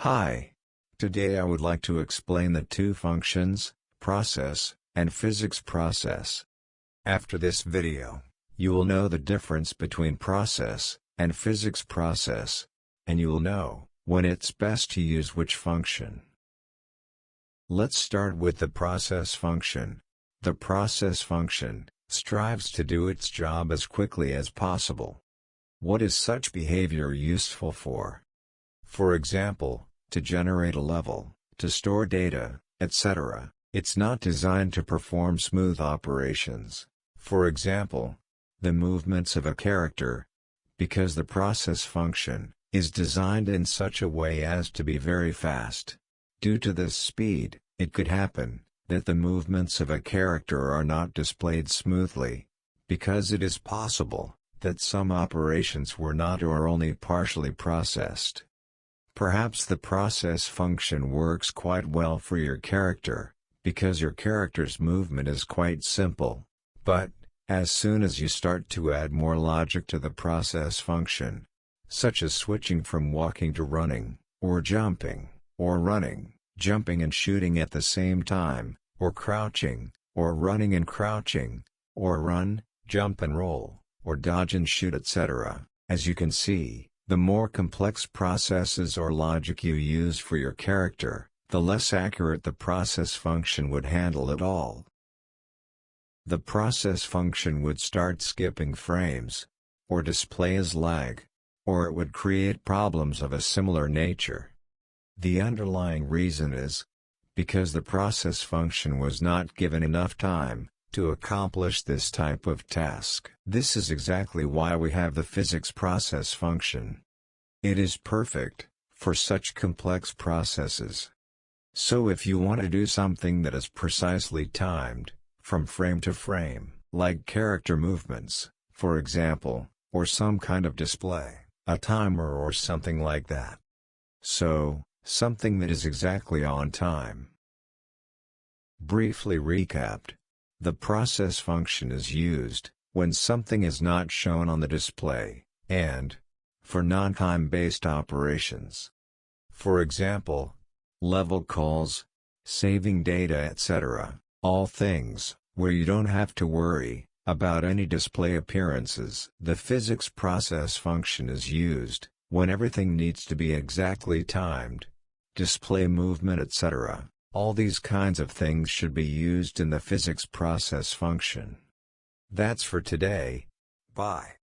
Hi. Today I would like to explain the two functions, process, and physics process. After this video, you will know the difference between process and physics process, and you will know when it's best to use which function. Let's start with the process function. The process function strives to do its job as quickly as possible. What is such behavior useful for? For example, to generate a level, to store data, etc. It's not designed to perform smooth operations. For example, the movements of a character. Because the process function is designed in such a way as to be very fast. Due to this speed, it could happen that the movements of a character are not displayed smoothly, because it is possible that some operations were not or only partially processed. Perhaps the process function works quite well for your character, because your character's movement is quite simple. But, as soon as you start to add more logic to the process function, such as switching from walking to running, or jumping, or running, jumping and shooting at the same time, or crouching, or running and crouching, or run, jump and roll, or dodge and shoot, etc., as you can see, the more complex processes or logic you use for your character, the less accurate the process function would handle it all. The process function would start skipping frames, or display as lag, or it would create problems of a similar nature. The underlying reason is because the process function was not given enough time to accomplish this type of task. This is exactly why we have the physics process function. It is perfect for such complex processes. So if you want to do something that is precisely timed, from frame to frame, like character movements, for example, or some kind of display, a timer or something like that. So, something that is exactly on time. Briefly recapped, the process function is used when something is not shown on the display, and for non-time-based operations. For example, level calls, saving data, etc., all things where you don't have to worry about any display appearances. The physics process function is used when everything needs to be exactly timed, display movement, etc. All these kinds of things should be used in the physics process function. That's for today. Bye.